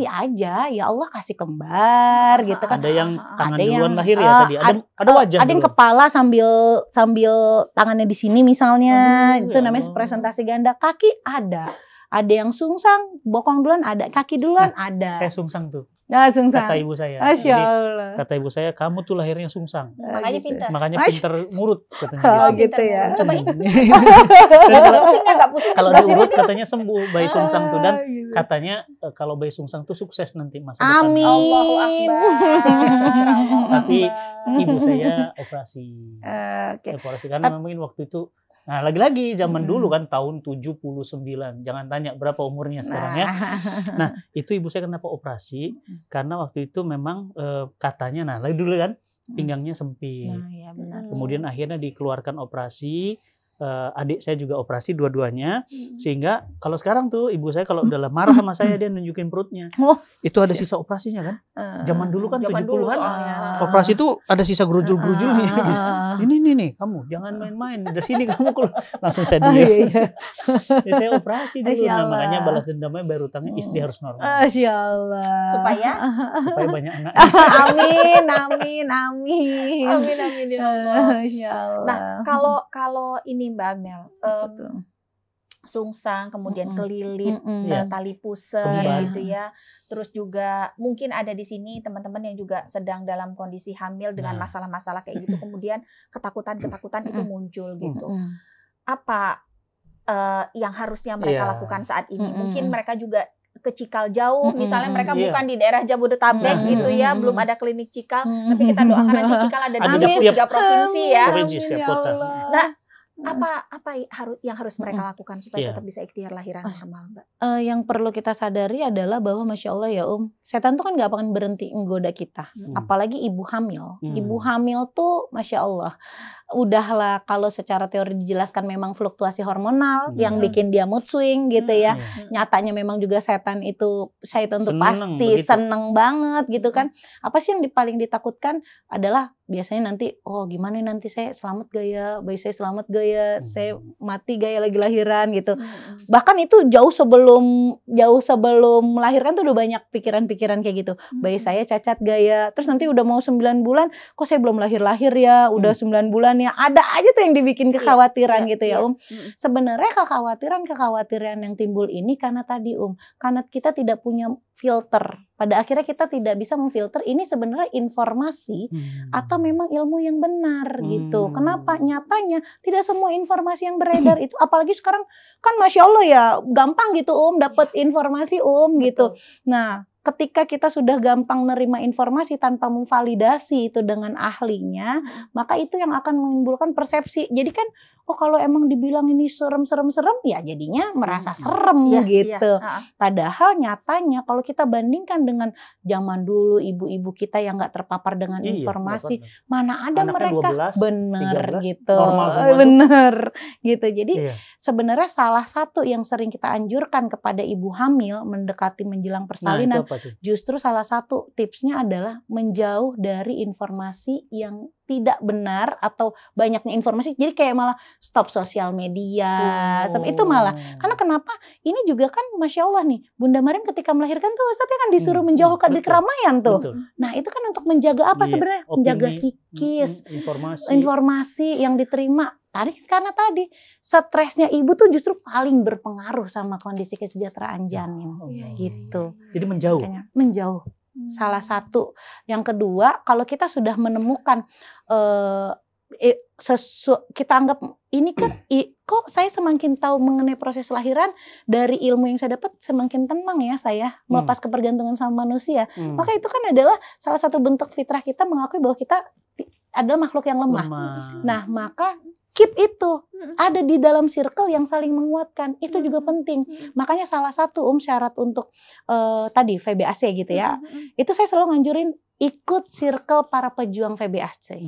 aja. Ya Allah kasih kembar gitu kan. Ada yang tangan duluan lahir ya tadi. Ada wajah. Ada yang kepala sambil tangannya di sini misalnya. Itu namanya presentasi ganda. Kaki ada. Ada yang sungsang, bokong duluan ada, kaki duluan ada. Saya sungsang tuh. Nah, sungsang. Kata ibu saya. Masya Allah. Kata ibu saya, kamu tuh lahirnya sungsang. Makanya pintar. Makanya pinter ngurut katanya. Oh gitu ya. Cobain. Kalau Pusingnya nggak pusing. kalau sebelah sini. diurut katanya sembuh bayi sungsang tuh, dan gitu. katanya kalau bayi sungsang tuh sukses nanti masa depan. Amin. Allahu Akbar. Allahu Tapi Akbar. ibu saya operasi. Oke. Operasi karena mungkin waktu itu. Nah, lagi-lagi zaman dulu kan tahun 79. Jangan tanya berapa umurnya sekarang ya. Nah, itu ibu saya kenapa operasi? Karena waktu itu memang katanya, nah lagi dulu kan pinggangnya sempit. Nah, ya benar. Kemudian akhirnya dikeluarkan operasi. Adik saya juga operasi dua-duanya, sehingga kalau sekarang tuh ibu saya kalau udah marah sama saya dia nunjukin perutnya. Oh. Itu ada sisa operasinya kan? Zaman dulu kan Zaman dulu 70-an soalnya. operasi itu ada sisa gerujul-gerujulnya. Ini nih kamu jangan main-main dari sini kamu langsung saya dulu. Iya. Ya, saya operasi dulu. Masya Nah, Allah. makanya balas dendamnya bayar utangnya istri harus normal. Masya Allah. Supaya Banyak anak. Amin, amin, amin. amin ya Allah. Masya Allah. Nah, kalau ini Mbak Amel, sungsang, kemudian kelilit, Iya. tali pusar Kembar. gitu ya. Terus juga mungkin ada di sini teman-teman yang juga sedang dalam kondisi hamil dengan Nah. masalah-masalah kayak gitu, kemudian ketakutan-ketakutan itu muncul gitu. Mm-mm. Apa yang harusnya mereka Iya. lakukan saat ini? Mm-mm. Mungkin mereka juga ke Cikal jauh, misalnya mereka Iya. bukan di daerah Jabodetabek gitu ya, belum ada klinik Cikal, tapi kita doakan nanti Cikal ada Ada di di setiap 23 provinsi ya. provinsi, setiap kota. Nah, apa yang harus mereka lakukan supaya Iya. tetap bisa ikhtiar lahiran normal, Mbak? Yang perlu kita sadari adalah bahwa Masya Allah ya setan tuh kan gak akan berhenti menggoda kita. Apalagi ibu hamil. Ibu hamil tuh Masya Allah. Udahlah kalau secara teori dijelaskan memang fluktuasi hormonal yang bikin dia mood swing gitu ya. Nyatanya memang juga setan itu syaitan tuh pasti seneng banget gitu kan. Apa sih yang paling ditakutkan adalah biasanya nanti gimana nanti saya selamat gak ya, bayi saya selamat gak ya, saya mati gak ya lagi lahiran gitu. Bahkan itu jauh sebelum melahirkan tuh udah banyak pikiran-pikiran kayak gitu. Bayi saya cacat gak ya, terus nanti udah mau 9 bulan kok saya belum lahir-lahir ya, udah 9 bulan ya. Ada aja tuh yang dibikin kekhawatiran gitu ya Sebenarnya kekhawatiran yang timbul ini karena tadi karena kita tidak punya filter. Pada akhirnya kita tidak bisa memfilter ini sebenarnya informasi atau memang ilmu yang benar gitu. Kenapa? Nyatanya tidak semua informasi yang beredar itu, apalagi sekarang kan Masya Allah ya gampang gitu dapat informasi gitu. Nah, ketika kita sudah gampang nerima informasi tanpa memvalidasi itu dengan ahlinya, maka itu yang akan menimbulkan persepsi. Jadi kan, kalau emang dibilang ini serem, ya jadinya merasa serem gitu. Padahal nyatanya kalau kita bandingkan dengan zaman dulu ibu-ibu kita yang nggak terpapar dengan informasi, mana ada mereka 12, bener 13, gitu, normal semua bener gitu. Jadi sebenarnya salah satu yang sering kita anjurkan kepada ibu hamil mendekati menjelang persalinan, justru salah satu tipsnya adalah menjauh dari informasi yang tidak benar atau banyaknya informasi. Jadi kayak malah stop sosial media. Itu malah. Karena kenapa? Ini juga kan Masya Allah nih. Bunda Maryam ketika melahirkan tuh Ustaznya kan disuruh menjauh dari keramaian tuh. Nah itu kan untuk menjaga apa sebenarnya? Menjaga psikis. Informasi yang diterima. Karena tadi stresnya ibu tuh justru paling berpengaruh sama kondisi kesejahteraan janin. Gitu. Jadi menjauh. Menjauh. Salah satu. Yang kedua, kalau kita sudah menemukan kita anggap ini kan kok saya semakin tahu mengenai proses lahiran dari ilmu yang saya dapat semakin tenang ya saya melepas ketergantungan sama manusia. Maka itu kan adalah salah satu bentuk fitrah kita mengakui bahwa kita adalah makhluk yang lemah. Nah, maka keep itu ada di dalam circle yang saling menguatkan, itu juga penting. Makanya salah satu syarat untuk tadi VBAC gitu ya, itu saya selalu nganjurin ikut circle para pejuang VBAC.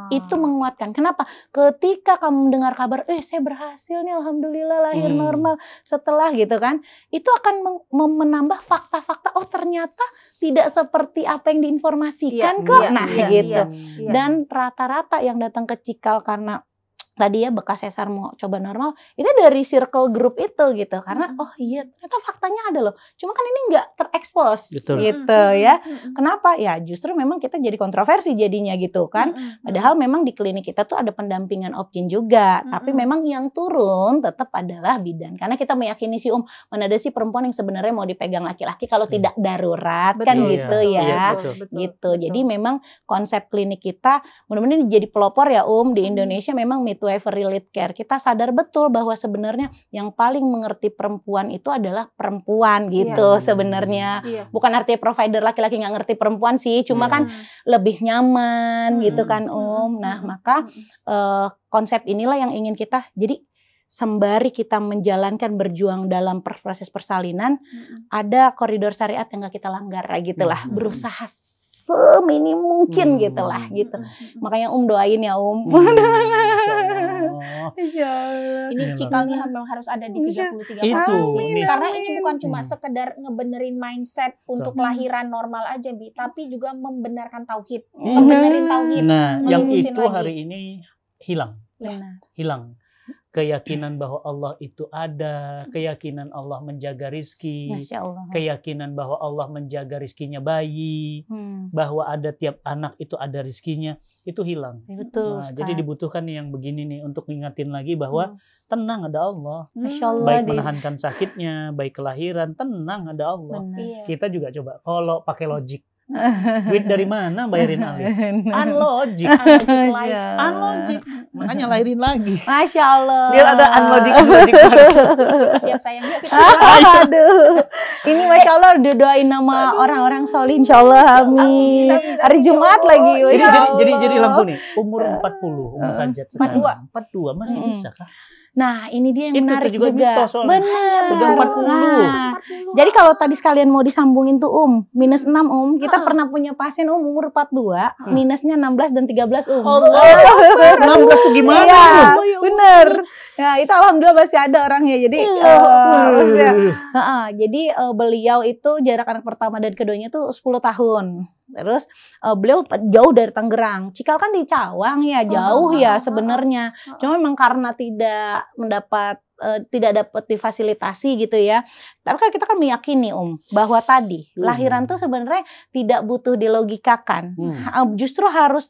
Itu menguatkan. Kenapa? Ketika kamu mendengar kabar, saya berhasil nih, alhamdulillah lahir normal setelah gitu kan, itu akan menambah fakta-fakta. Oh ternyata tidak seperti apa yang diinformasikan kok. Nah gitu. Dan rata-rata yang datang ke Cikal karena tadi ya bekas sesar mau coba normal, itu dari circle group itu gitu. Karena oh iya ternyata faktanya ada loh. Cuma kan ini nggak terekspos gitu ya. Kenapa? Ya justru memang kita jadi kontroversi jadinya gitu kan. Padahal memang di klinik kita tuh ada pendampingan optin juga. Tapi memang yang turun tetap adalah bidan. Karena kita meyakini sih mana ada sih perempuan yang sebenarnya mau dipegang laki-laki kalau tidak darurat kan gitu ya. Gitu. Jadi memang konsep klinik kita mudah-mudahan jadi pelopor ya di Indonesia memang midwifery lead care. Kita sadar betul bahwa sebenarnya yang paling mengerti perempuan itu adalah perempuan gitu sebenarnya. Bukan artinya provider laki-laki nggak ngerti perempuan sih, cuma kan lebih nyaman gitu kan Nah maka konsep inilah yang ingin kita, jadi sembari kita menjalankan berjuang dalam proses persalinan, ada koridor syariat yang nggak kita langgar gitulah, berusaha seminim mungkin gitulah gitu. Makanya doain ya Ini cikalnya memang harus ada di 33 provinsi. Karena itu bukan cuma sekedar ngebenerin mindset untuk lahiran normal aja Bi, tapi juga membenarkan tauhid, membenerin tauhid. Nah, yang itu hari ini hilang. Hilang. Keyakinan bahwa Allah itu ada, keyakinan Allah menjaga rizki, keyakinan bahwa Allah menjaga rizkinya bayi, bahwa ada tiap anak itu ada rizkinya, itu hilang. Betul, nah, jadi dibutuhkan yang begini nih untuk ngingatin lagi bahwa tenang ada Allah. Baik menahankan sakitnya, baik kelahiran, tenang ada Allah. Kita juga coba kalau pakai logik. Duit dari mana bayarin Alif? Unlogic. Unlogic. Makanya lahirin lagi. Masya Allah. Biar ada unlogic. Siap sayangnya kita. Aduh. Ini Masya Allah doain nama orang-orang soleh insya Allah. Amin. Hari Jumat lagi. Jadi langsung nih. Umur 40. Umur Sajat sekarang. 42. Masih bisa kah? Nah ini dia yang menarik juga. Benar. Udah 40. Jadi kalau tadi sekalian mau disambungin tuh minus 6 kita pernah punya pasien umur 42, minusnya 16 dan 13 Allah. 16 tuh gimana? Ya, bener. Ya itu alhamdulillah masih ada orangnya. Jadi jadi beliau itu jarak anak pertama dan keduanya tuh 10 tahun. Terus beliau jauh dari Tangerang. Cikal kan di Cawang ya, jauh ya sebenarnya. Cuma memang karena tidak dapat difasilitasi gitu ya. Tapi kan kita kan meyakini bahwa tadi lahiran tuh sebenarnya tidak butuh dilogikakan. Justru harus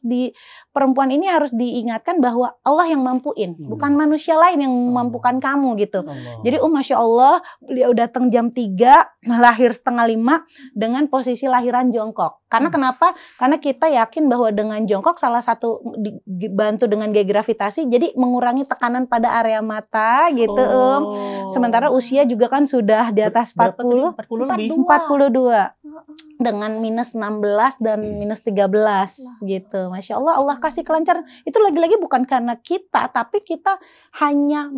perempuan ini harus diingatkan bahwa Allah yang mampuin, bukan manusia lain yang memampukan kamu gitu. Jadi Masya Allah beliau datang jam 3, lahir setengah 5 dengan posisi lahiran jongkok. Karena kenapa? Karena kita yakin bahwa dengan jongkok salah satu dibantu dengan gaya gravitasi, jadi mengurangi tekanan pada area mata gitu Sementara usia juga kan sudah di atas 42 dengan minus 16 dan minus 13 gitu. Masya Allah, Allah kasih kelancaran. Itu lagi-lagi bukan karena kita, tapi kita hanya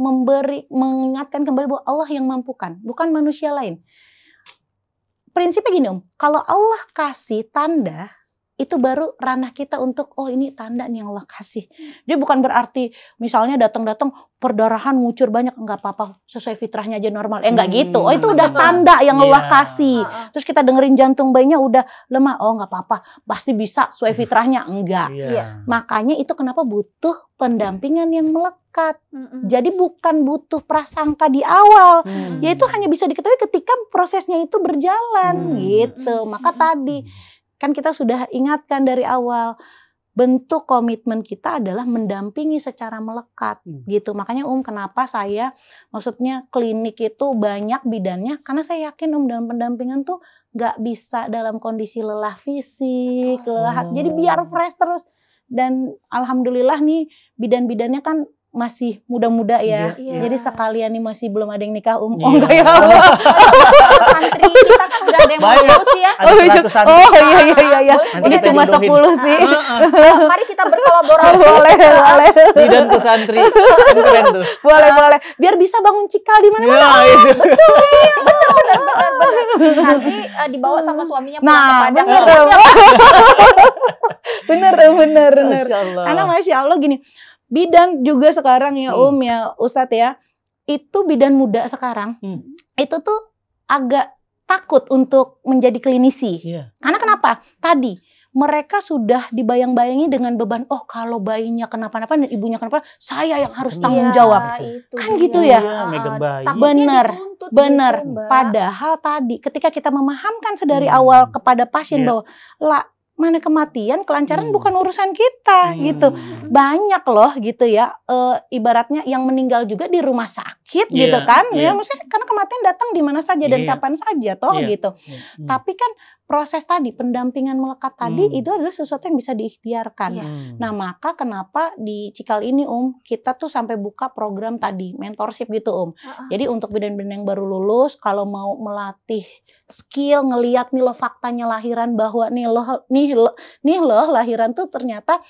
mengingatkan kembali bahwa Allah yang mampukan, bukan manusia lain. Prinsipnya gini kalau Allah kasih tanda, itu baru ranah kita untuk ini tanda nih yang Allah kasih. Dia bukan berarti misalnya datang-datang perdarahan ngucur banyak, enggak apa-apa sesuai fitrahnya aja normal. Enggak gitu. Itu udah tanda yang Allah kasih. Terus kita dengerin jantung bayinya udah lemah, enggak apa-apa, pasti bisa sesuai fitrahnya. Enggak. Makanya itu kenapa butuh pendampingan yang melekat. Jadi bukan butuh prasangka di awal. Yaitu hanya bisa diketahui ketika prosesnya itu berjalan gitu. Maka tadi kan kita sudah ingatkan dari awal, bentuk komitmen kita adalah mendampingi secara melekat gitu. Makanya kenapa saya, maksudnya klinik itu banyak bidannya, karena saya yakin dalam pendampingan tuh nggak bisa dalam kondisi lelah fisik, jadi biar fresh terus. Dan alhamdulillah nih bidan-bidannya kan masih muda-muda ya. Jadi sekalian nih masih belum ada yang nikah enggak ya. Santri kita kan udah ada yang lulus ya. Iya. Ini cuma 10 sih. Mari kita berkolaborasi. Boleh. Bidan ke santri. Keren tuh. Boleh. Biar bisa bangun cikal di mana-mana. Betul. Nanti dibawa sama suaminya pulang ke Padang. Bener. Karena Masya Allah gini, bidan juga sekarang ya ya Ustadz ya, itu bidan muda sekarang itu tuh agak takut untuk menjadi klinisi. Karena kenapa? Tadi mereka sudah dibayang-bayangi dengan beban, oh kalau bayinya kenapa-napa dan ibunya kenapa, saya yang harus tanggung jawab. Kan gitu ya. Benar. Padahal tadi ketika kita memahamkan sedari awal kepada pasien bahwa mana kematian, kelancaran bukan urusan kita gitu. Banyak loh gitu ya, ibaratnya yang meninggal juga di rumah sakit gitu kan. Ya maksudnya karena kematian datang di mana saja dan kapan saja toh gitu. Tapi kan proses tadi pendampingan melekat tadi itu adalah sesuatu yang bisa diikhtiarkan. Nah, maka kenapa di Cikal ini kita tuh sampai buka program tadi mentorship gitu Jadi untuk bidan-bidan yang baru lulus kalau mau melatih skill, ngelihat nih loh faktanya lahiran bahwa nih loh lahiran tuh ternyata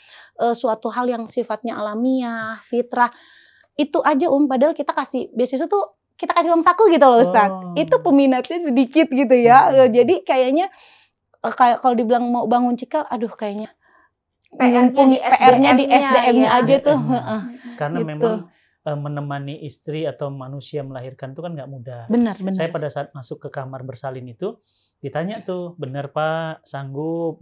suatu hal yang sifatnya alamiah, fitrah. Itu aja padahal kita kasih beasiswa tuh kita kasih uang saku gitu loh Ustadz. Itu peminatnya sedikit gitu ya. Jadi kayaknya kalau dibilang mau bangun Cikal, aduh kayaknya PR-nya di SDM-nya aja tuh. Karena gitu. memang menemani istri atau manusia melahirkan itu kan nggak mudah. Benar. Saya pada saat masuk ke kamar bersalin itu ditanya tuh, bener Pak sanggup,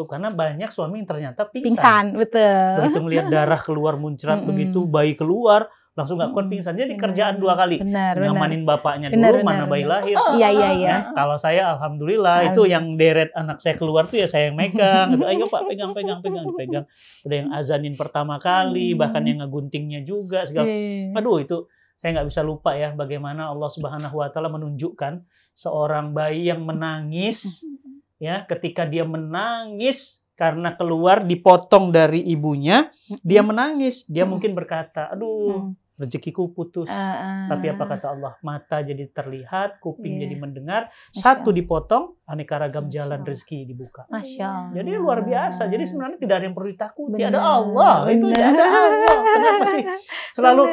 karena banyak suami yang ternyata pingsan. Betul. Begitu melihat darah keluar muncrat begitu, bayi keluar langsung nggak kuat pingsan. Jadi kerjaan 2 kali. Ngamanin bapaknya dulu, mana bayi lahir. Iya. Kalau saya alhamdulillah itu yang deret anak saya keluar tuh ya saya yang megang. Gitu. Ayo Pak pegang, dipegang. Ada yang azanin pertama kali, bahkan yang ngeguntingnya juga segala. Aduh itu saya nggak bisa lupa ya bagaimana Allah Subhanahu Wa Taala menunjukkan seorang bayi yang menangis ya ketika dia menangis karena keluar dipotong dari ibunya, dia menangis. Dia mungkin berkata, aduh rezekiku putus. Tapi apa kata Allah? Mata jadi terlihat, kuping jadi mendengar. Satu dipotong, aneka ragam jalan rezeki dibuka. Masya Allah. Jadi luar biasa. Jadi sebenarnya tidak ada yang perlu ditakuti. Ada Allah. Itu ada Allah. Kenapa sih? Selalu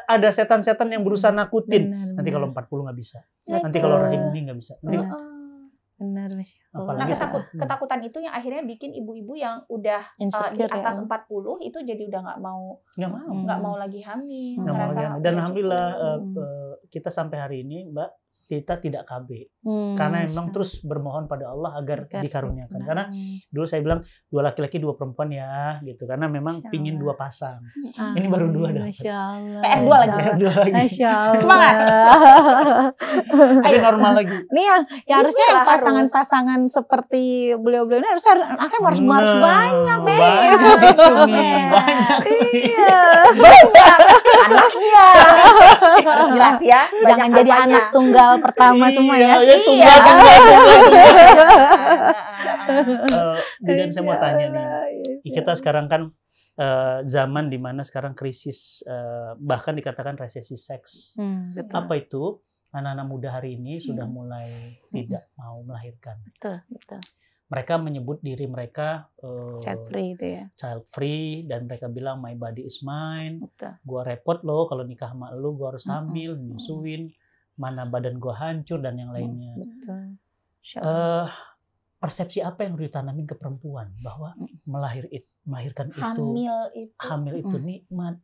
ada setan-setan yang berusaha nakutin. Nanti kalau 40 nggak bisa. Nanti kalau rahim ini nggak bisa. Nanti benar, Masya Allah. Nah, ketakutan itu yang akhirnya bikin ibu-ibu yang udah di atas 40 itu jadi udah nggak mau lagi hamil. Dan alhamdulillah kita sampai hari ini, Mbak, kita tidak KB. Karena memang terus bermohon pada Allah agar dikaruniakan. Karena dulu saya bilang 2 laki-laki 2 perempuan ya, gitu. Karena memang pingin 2 pasang. Ini baru 2 dapat. Masya Allah. PR2 lagi. Masya Allah. Semangat. Ayo normal lagi. Nih ya harusnya yang pasangan-pasangan seperti beliau-beliau ini harus banyak deh. Banyak. Iya. Banyak anaknya. Harus jelas ya. Jangan jadi anak tunggal pertama semua ya. Iya. Dan saya mau tanya nih, kita sekarang kan zaman dimana sekarang krisis, bahkan dikatakan resesi seks. Apa itu? Anak-anak muda hari ini sudah mulai tidak mau melahirkan. Betul. Mereka menyebut diri mereka child free itu ya. Child free, dan mereka bilang my body is mine. Betul. Gua repot loh kalau nikah sama lu, gua harus hamil, nyusuin, mana badan gua hancur dan yang lainnya. Betul. Persepsi apa yang harus ditanamin ke perempuan bahwa melahirkan hamil itu nikmat.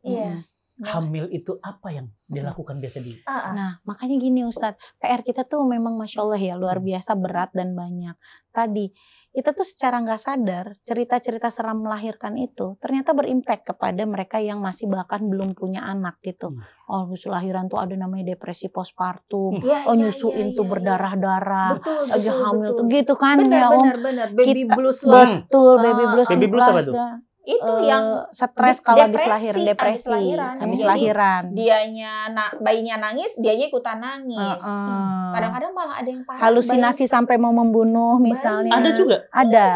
Hamil itu apa yang dilakukan biasa di? Nah, makanya gini Ustadz, PR kita tuh memang Masya Allah ya, luar biasa berat dan banyak. Tadi, kita tuh secara nggak sadar, cerita-cerita seram melahirkan itu ternyata berimpact kepada mereka yang masih bahkan belum punya anak gitu. Oh, lahiran tuh ada namanya depresi postpartum, nyusuin tuh berdarah-darah, lagi hamil tuh gitu kan. Benar, baby blues lah. Betul, baby blues. Baby blues apa tuh? Itu yang stres kalau habis depresi habis lahiran. Bayinya nangis, dianya ikutan nangis. Kadang-kadang malah ada yang parah. Halusinasi sampai mau membunuh misalnya. Ada juga? Ada.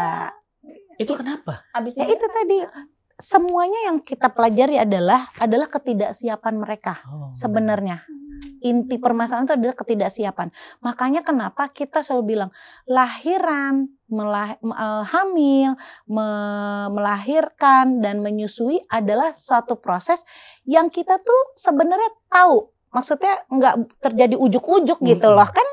Itu kenapa? Ya itu tadi. Semuanya yang kita pelajari adalah ketidaksiapan mereka sebenarnya. Inti permasalahan itu adalah ketidaksiapan. Makanya kenapa kita selalu bilang lahiran, hamil, melahirkan dan menyusui adalah suatu proses yang kita tuh sebenarnya tahu. Maksudnya nggak terjadi ujuk-ujuk gitu loh kan.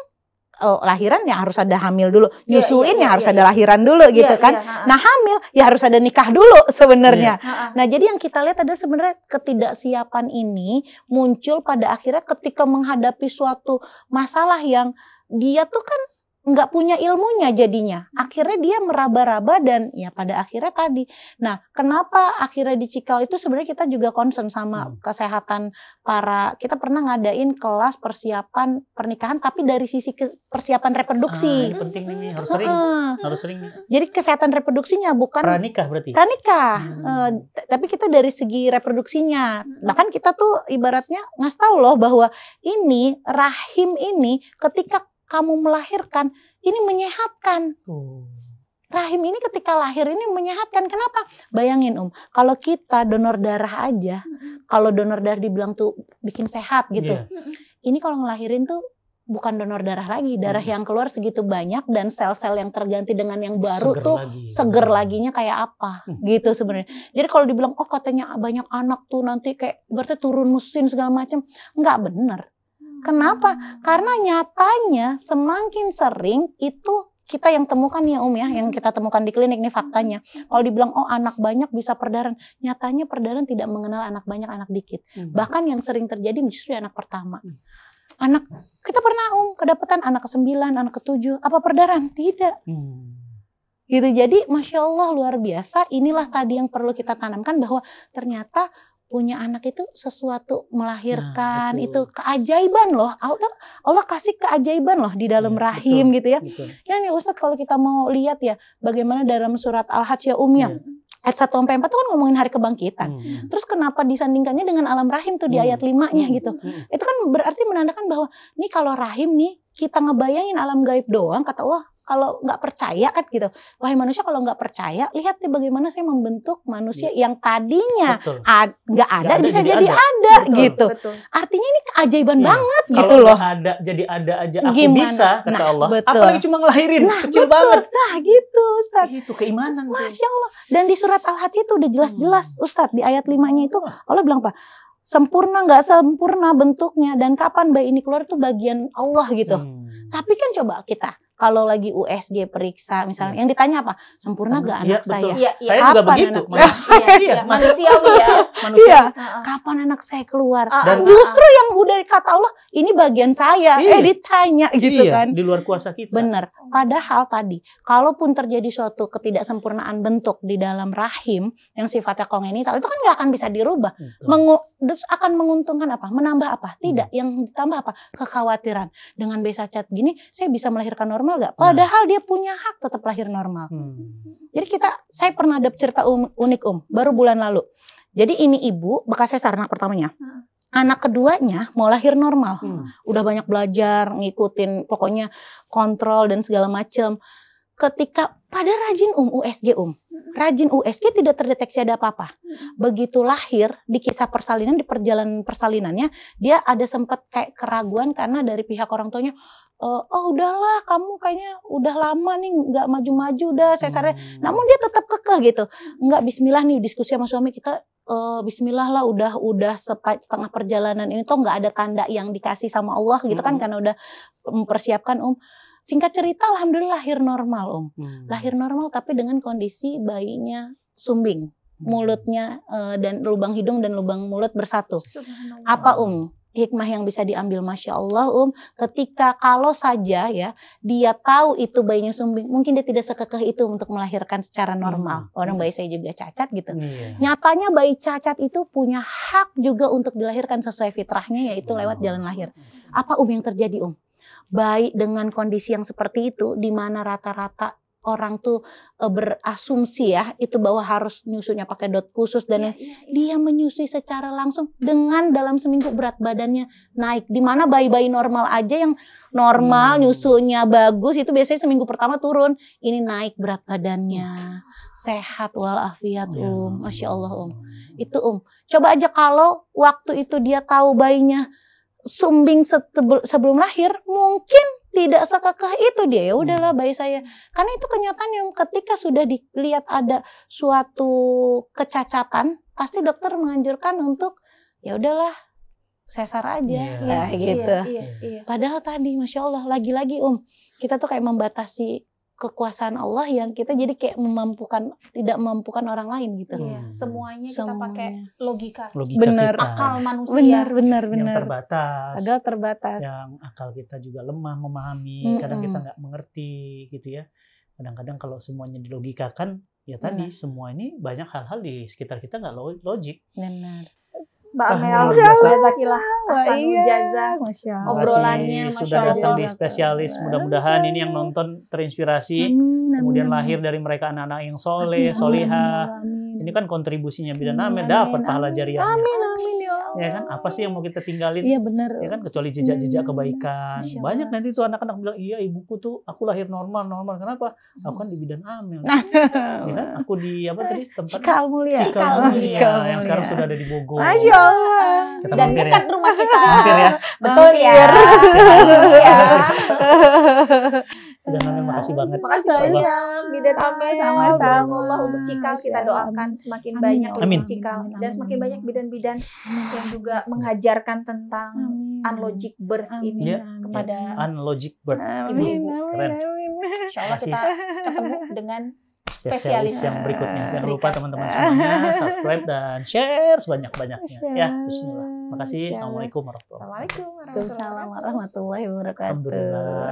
Lahiran ya harus ada hamil dulu, nyusuin ya harus ada lahiran dulu gitu kan. Nah hamil ya harus ada nikah dulu sebenarnya. Nah jadi yang kita lihat adalah sebenarnya ketidaksiapan ini muncul pada akhirnya ketika menghadapi suatu masalah yang dia tuh kan nggak punya ilmunya jadinya. Akhirnya dia meraba-raba dan ya pada akhirnya tadi. Nah, kenapa akhirnya dicikal itu sebenarnya kita juga concern sama kesehatan kita pernah ngadain kelas persiapan pernikahan tapi dari sisi persiapan reproduksi. Ini penting nih, harus sering. Jadi kesehatan reproduksinya bukan pranikah berarti. Pranikah. Tapi kita dari segi reproduksinya. Bahkan kita tuh ibaratnya ngasih tahu loh bahwa ini rahim ini ketika kamu melahirkan, ini menyehatkan. Rahim ini ketika lahir ini menyehatkan. Kenapa? Bayangin kalau kita donor darah aja, kalau donor darah dibilang tuh bikin sehat gitu. Ini kalau ngelahirin tuh bukan donor darah lagi, darah yang keluar segitu banyak dan sel-sel yang terganti dengan yang baru seger laginya kayak apa gitu sebenarnya. Jadi kalau dibilang katanya banyak anak tuh nanti kayak berarti turun mesin segala macam, nggak bener. Kenapa? Karena nyatanya semakin sering itu kita yang temukan ya yang kita temukan di klinik nih faktanya. Kalau dibilang anak banyak bisa perdarahan, nyatanya perdarahan tidak mengenal anak banyak, anak dikit. Bahkan yang sering terjadi justru anak pertama. Anak kita pernah kedapatan anak ke-9, anak ke-7, apa perdarahan? Tidak. Gitu. Jadi Masya Allah luar biasa. Inilah tadi yang perlu kita tanamkan bahwa ternyata punya anak itu sesuatu melahirkan, itu keajaiban loh. Allah kasih keajaiban loh di dalam rahim gitu ya. Ya Ustadz kalau kita mau lihat ya bagaimana dalam surat Al-Hajj ya ayat 1-4 itu kan ngomongin hari kebangkitan. Terus kenapa disandingkannya dengan alam rahim tuh di ayat 5-nya gitu. Itu kan berarti menandakan bahwa nih kalau rahim nih kita ngebayangin alam gaib doang, kata Allah. Kalau nggak percaya kan gitu, wahai manusia kalau nggak percaya, lihat deh bagaimana saya membentuk manusia yang tadinya nggak ada bisa jadi ada gitu. Artinya ini keajaiban banget gitu loh. Kalau ada jadi ada aja aku bisa kata Allah. Apalagi cuma ngelahirin kecil banget. Nah gitu Ustaz. Itu keimanan. Masya Allah. Dan di surat Al-Hajj itu udah jelas-jelas Ustaz di ayat 5-nya itu Allah bilang apa? Sempurna nggak sempurna bentuknya dan kapan bayi ini keluar itu bagian Allah gitu. Tapi kan coba kita kalau lagi USG periksa misalnya yang ditanya apa? Sempurna gak anak saya? Saya juga begitu. Manusiawi ya. Iya. Kapan anak saya keluar? Dan justru yang udah kata Allah ini bagian saya. Ditanya gitu kan. Di luar kuasa kita. Bener. Padahal tadi kalaupun terjadi suatu ketidaksempurnaan bentuk di dalam rahim yang sifatnya kongenital itu kan gak akan bisa dirubah. Akan menguntungkan apa? Menambah apa? Tidak. Yang ditambah apa? Kekhawatiran. Dengan besa cat gini saya bisa melahirkan normal gak? Padahal dia punya hak tetap lahir normal. Jadi saya pernah ada cerita unik baru bulan lalu. Jadi ini ibu bekas sesar anak pertamanya. Anak keduanya mau lahir normal. Udah banyak belajar, ngikutin pokoknya kontrol dan segala macam. Ketika pada rajin USG rajin USG tidak terdeteksi ada apa-apa. Begitu lahir di kisah persalinan, di perjalanan persalinannya dia ada sempat kayak keraguan karena dari pihak orang tuanya udahlah kamu kayaknya udah lama nih nggak maju-maju udah sesarnya. Namun dia tetap kekeh gitu. Enggak bismillah nih diskusi sama suami kita bismillah lah udah setengah perjalanan ini toh nggak ada tanda yang dikasih sama Allah gitu kan karena udah mempersiapkan Singkat cerita alhamdulillah lahir normal lahir normal tapi dengan kondisi bayinya sumbing. Mulutnya dan lubang hidung dan lubang mulut bersatu. Apa hikmah yang bisa diambil Masya Allah ketika kalau saja ya dia tahu itu bayinya sumbing mungkin dia tidak sekekeh itu untuk melahirkan secara normal. Orang bayi saya juga cacat gitu. Nyatanya bayi cacat itu punya hak juga untuk dilahirkan sesuai fitrahnya yaitu lewat jalan lahir. Apa yang terjadi bayi dengan kondisi yang seperti itu di mana rata-rata orang tuh berasumsi ya itu bahwa harus nyusunya pakai dot khusus dan dia menyusui secara langsung dengan dalam seminggu berat badannya naik. Di mana bayi-bayi normal aja yang normal nyusunya bagus itu biasanya seminggu pertama turun, ini naik berat badannya, sehat walafiat Masya Allah itu coba aja kalau waktu itu dia tahu bayinya sumbing sebelum lahir mungkin tidak sekekeh itu dia ya udahlah bayi saya karena itu kenyataan yang ketika sudah dilihat ada suatu kecacatan pasti dokter menganjurkan untuk ya udahlah sesar aja gitu. Padahal tadi Masya Allah lagi-lagi kita tuh kayak membatasi kekuasaan Allah yang kita jadi kayak tidak memampukan orang lain gitu. Iya, semuanya kita pakai logika Bener. kita. akal manusia. Benar. Yang terbatas. Adalah terbatas. Yang akal kita juga lemah memahami, kadang kita nggak mengerti gitu ya. Kadang-kadang kalau semuanya dilogikakan, ya tadi semua ini banyak hal-hal di sekitar kita nggak logik. Benar. Mbak Amel, Alhamdulillah. jazakillah, ahsanul jazah. Masya Allah. Obrolannya, Terima kasih Masya sudah datang Allah. di spesialis. Mudah-mudahan ini yang nonton terinspirasi. Kemudian lahir dari mereka anak-anak yang soleh, solihah. Ini kan kontribusinya Bidan Amel dapat pahala jariahnya. Amin ya Allah. Ya kan, apa sih yang mau kita tinggalin? Iya benar. Ya kan, kecuali jejak-jejak kebaikan. Masya Allah. Banyak nanti tuh anak-anak bilang, iya ibuku tuh aku lahir normal. Kenapa? Aku kan di Bidan Amel. Ya kan, aku di apa tadi tempat Cikal Mulia. Cikal Mulia yang sekarang sudah ada di Bogor. Masya Allah. Kita Dan mampir dekat ya. rumah kita. Mampir ya. Betul ya. Ya. Bidan Amel makasih banget. Makasih Insya Allah. banyak Bidan Amel. Sama-sama. Allah untuk Cikal kita doakan semakin Amin. banyak Amin. untuk Cikal Amin. dan semakin banyak bidan-bidan yang juga mengajarkan tentang unlogic birth ini Ya. kepada Unlogic Bird. Amin. Keren. Insya Allah kita ketemu dengan Spesialis spesialis. yang berikutnya. Jangan lupa teman-teman semuanya subscribe dan share sebanyak-banyaknya. Ya, bismillah. Makasih. Assalamualaikum warahmatullahi wabarakatuh. Assalamualaikum Waalaikumsalam warahmatullahi wabarakatuh. Alhamdulillah.